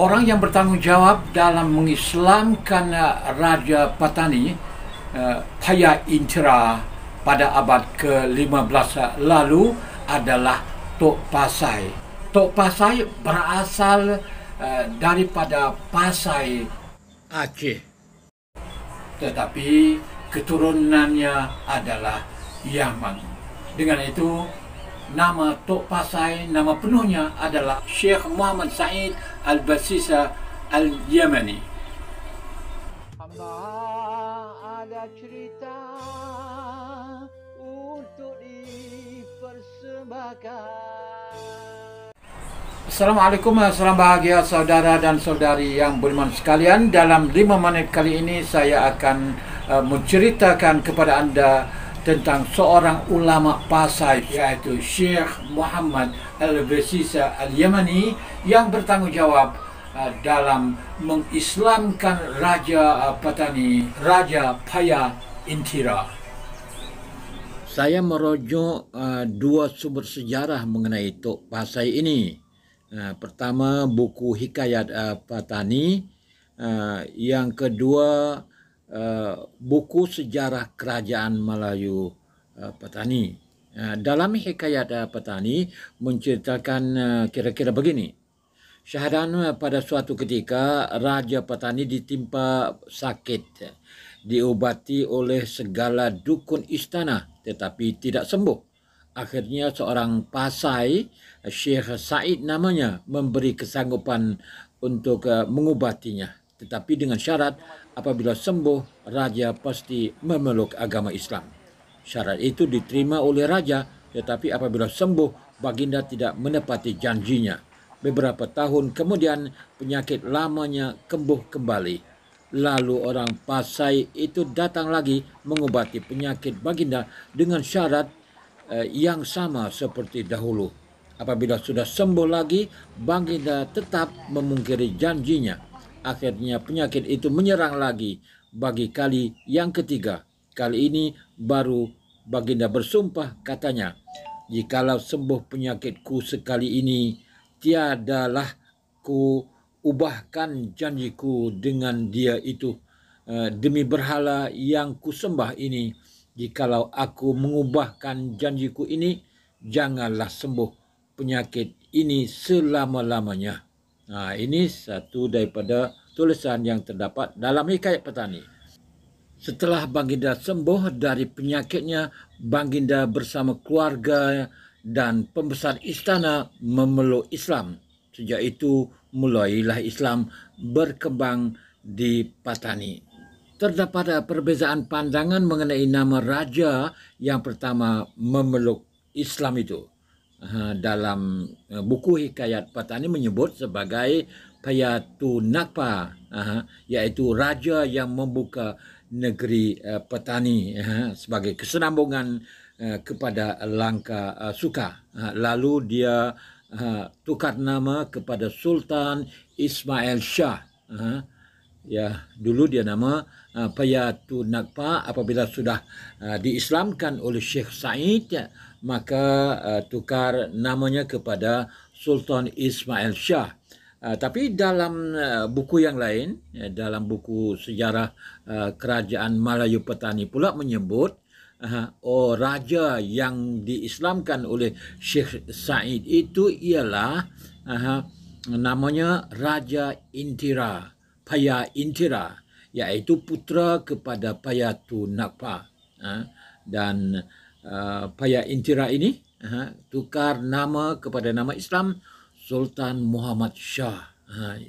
Orang yang bertanggung jawab dalam mengislamkan Raja Patani, Paya Intira pada abad ke-15 lalu adalah Tok Pasai. Tok Pasai berasal daripada Pasai, Aceh. Tetapi keturunannya adalah Yaman. Dengan itu, nama Tok Pasai, nama penuhnya adalah Syekh Muhammad Said Al-Basisa Al-Yamani. Hamba ada cerita untuk dipersembahkan. Assalamualaikum, salam bahagia saudara dan saudari yang beriman sekalian. Dalam 5 menit kali ini saya akan menceritakan kepada anda tentang seorang ulama Pasai, yaitu Syekh Muhammad Al-Basisa Al-Yamani, yang bertanggung jawab dalam mengislamkan Raja Patani, Raja Paya Intira. Saya merujuk dua sumber sejarah mengenai Tok Pasai ini. Pertama, buku Hikayat Patani. Yang kedua, buku sejarah Kerajaan Melayu Patani. Dalam Hikayat Patani menceritakan kira-kira begini. Syahdan pada suatu ketika Raja Patani ditimpa sakit, diubati oleh segala dukun istana tetapi tidak sembuh. Akhirnya seorang Pasai, Syekh Said namanya, memberi kesanggupan untuk mengubatinya. Tetapi dengan syarat apabila sembuh, raja pasti memeluk agama Islam. Syarat itu diterima oleh raja, tetapi apabila sembuh, baginda tidak menepati janjinya. Beberapa tahun kemudian, penyakit lamanya kambuh kembali. Lalu orang Pasai itu datang lagi mengobati penyakit baginda dengan syarat yang sama seperti dahulu. Apabila sudah sembuh lagi, baginda tetap memungkiri janjinya. Akhirnya penyakit itu menyerang lagi bagi kali yang ketiga. Kali ini baru baginda bersumpah, katanya, "Jikalau sembuh penyakitku sekali ini, tiadalah ku ubahkan janjiku dengan dia itu. Demi berhala yang ku sembah ini, jikalau aku mengubahkan janjiku ini, janganlah sembuh penyakit ini selama-lamanya." Ini satu daripada tulisan yang terdapat dalam Hikayat Patani. Setelah baginda sembuh dari penyakitnya, baginda bersama keluarga dan pembesar istana memeluk Islam. Sejak itu mulailah Islam berkembang di Patani. Terdapat perbezaan pandangan mengenai nama raja yang pertama memeluk Islam itu. Dalam buku Hikayat Patani menyebut sebagai Payatu Nakpa, iaitu raja yang membuka negeri Patani sebagai kesenambungan kepada Langka Suka. Lalu dia tukar nama kepada Sultan Ismail Shah. Dulu dia nama Payatu Nakpa. Apabila sudah diislamkan oleh Syekh Said, maka tukar namanya kepada Sultan Ismail Shah. Tapi dalam buku yang lain, dalam buku sejarah Kerajaan Melayu Patani pula menyebut raja yang diislamkan oleh Syekh Said itu ialah namanya Raja Intira, Paya Intira, iaitu putera kepada Payatu Nakpa. Dan Paya Intira ini tukar nama kepada nama Islam Sultan Muhammad Shah,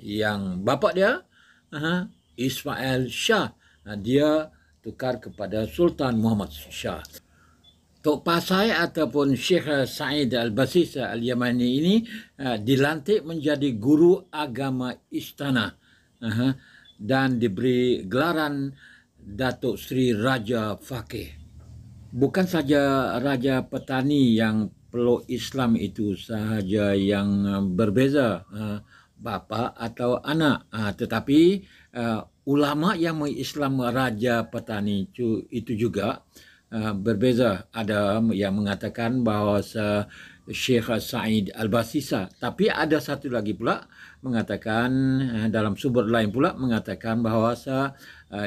yang bapa dia Ismail Shah, dia tukar kepada Sultan Muhammad Shah. Tok Pasai ataupun Syekh Said Al-Basisa Al-Yamani ini dilantik menjadi guru agama istana dan diberi gelaran Datuk Seri Raja Faqih. Bukan saja Raja Patani yang peluk Islam itu sahaja yang berbeza bapa atau anak, tetapi ulama yang mengislam Raja Patani itu juga berbeza. Ada yang mengatakan bahawa Syekh Said Al-Basisa. Tapi ada satu lagi pula mengatakan, dalam sumber lain pula mengatakan bahawa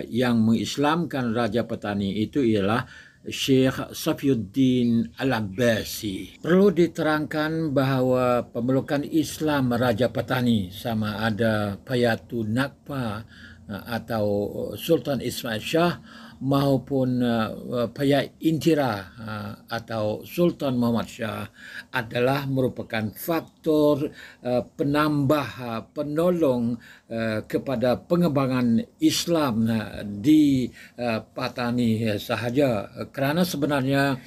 yang mengislamkan Raja Patani itu ialah Syekh Safiuddin Al-Abbasi. Perlu diterangkan bahawa pemelukan Islam Raja Patani sama ada Payatu Nakpa atau Sultan Ismail Shah maupun Payat Intira atau Sultan Muhammad Shah adalah merupakan faktor penambah, penolong kepada pengembangan Islam di Patani sahaja, kerana sebenarnya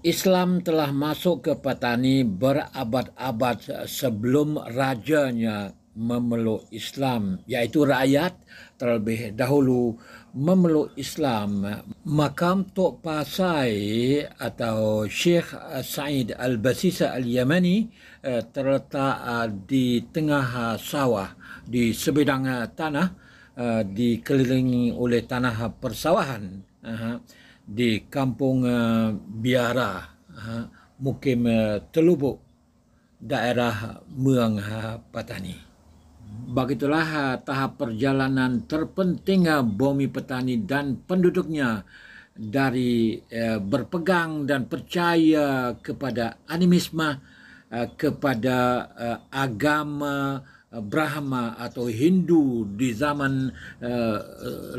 Islam telah masuk ke Patani berabad-abad sebelum rajanya memeluk Islam, iaitu rakyat terlebih dahulu memeluk Islam. Makam Tok Pasai atau Syekh Said Al-Basisa Al-Yamani terletak di tengah sawah, di sebidang tanah, dikelilingi oleh tanah persawahan di kampung Biara, Mukim Telubuk, daerah Muang Patani. Begitulah tahap perjalanan terpenting bumi Patani dan penduduknya dari berpegang dan percaya kepada animisme, kepada agama Brahma atau Hindu di zaman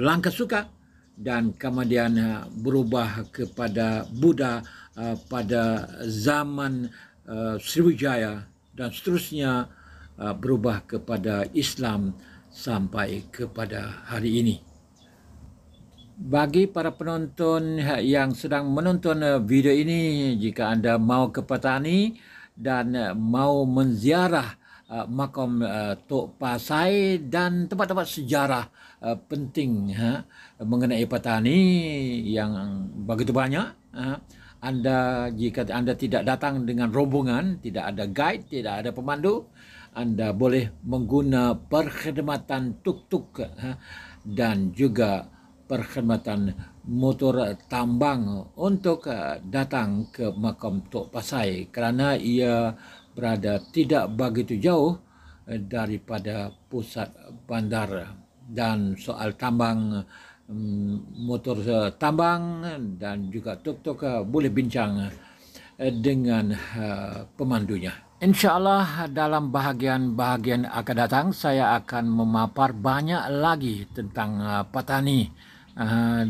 Lankasuka, dan kemudian berubah kepada Buddha pada zaman Sriwijaya, dan seterusnya berubah kepada Islam sampai kepada hari ini. Bagi para penonton yang sedang menonton video ini, jika anda mau ke Patani dan mau menziarah makam Tok Pasai dan tempat-tempat sejarah penting mengenai Patani yang begitu banyak, jika anda tidak datang dengan rombongan, tidak ada guide, tidak ada pemandu, anda boleh mengguna perkhidmatan tuk-tuk dan juga perkhidmatan motor tambang untuk datang ke makam Tok Pasai, kerana ia berada tidak begitu jauh daripada pusat bandar. Dan soal tambang, motor tambang dan juga tuk-tuk boleh bincang dengan pemandunya. InsyaAllah dalam bahagian-bahagian akan datang saya akan memapar banyak lagi tentang Patani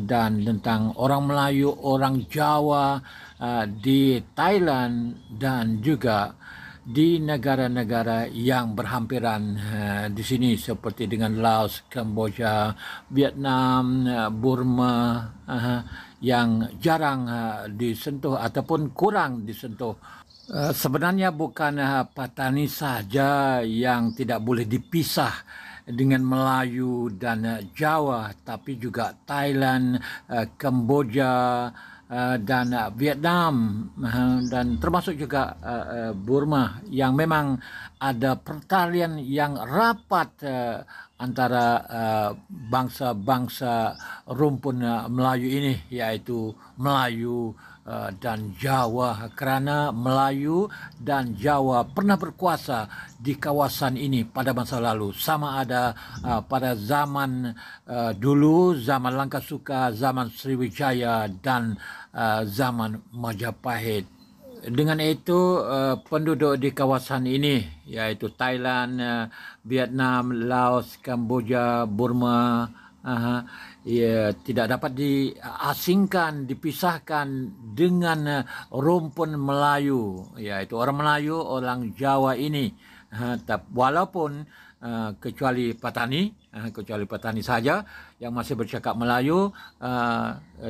dan tentang orang Melayu, orang Jawa di Thailand dan juga di negara-negara yang berhampiran di sini seperti dengan Laos, Kamboja, Vietnam, Burma yang jarang disentuh ataupun kurang disentuh. Sebenarnya bukan Patani saja yang tidak boleh dipisah dengan Melayu dan Jawa, tapi juga Thailand, Kamboja dan Vietnam, dan termasuk juga Burma, yang memang ada pertalian yang rapat antara bangsa-bangsa rumpun Melayu ini, yaitu Melayu dan Jawa, kerana Melayu dan Jawa pernah berkuasa di kawasan ini pada masa lalu, sama ada pada zaman dulu, zaman Lankasuka, zaman Sriwijaya dan zaman Majapahit. Dengan itu penduduk di kawasan ini, yaitu Thailand, Vietnam, Laos, Kamboja, Burma, tidak dapat diasingkan, dipisahkan dengan rumpun Melayu, yaitu orang Melayu, orang Jawa ini. Walaupun kecuali Patani saja yang masih bercakap Melayu,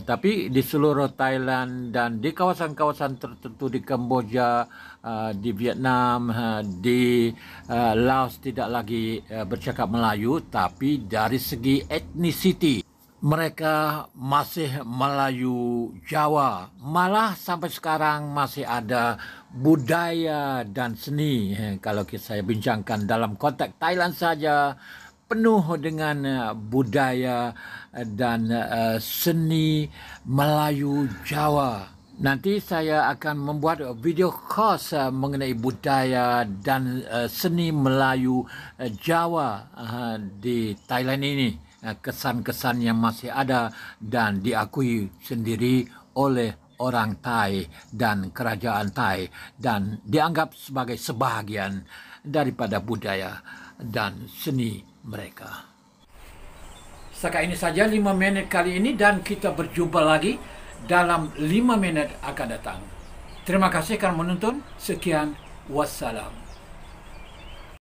tapi di seluruh Thailand dan di kawasan-kawasan tertentu di Kamboja, di Vietnam, di Laos tidak lagi bercakap Melayu, tapi dari segi etnisiti mereka masih Melayu Jawa. Malah sampai sekarang masih ada budaya dan seni. Kalau saya bincangkan dalam konteks Thailand saja, penuh dengan budaya dan seni Melayu Jawa. Nanti saya akan membuat video khas mengenai budaya dan seni Melayu Jawa di Thailand ini. Kesan-kesan yang masih ada dan diakui sendiri oleh orang Thai dan kerajaan Thai dan dianggap sebagai sebahagian daripada budaya dan seni mereka. Setakat ini saja 5 minit kali ini dan kita berjumpa lagi dalam 5 minit akan datang. Terima kasih kerana menonton. Sekian, wassalam.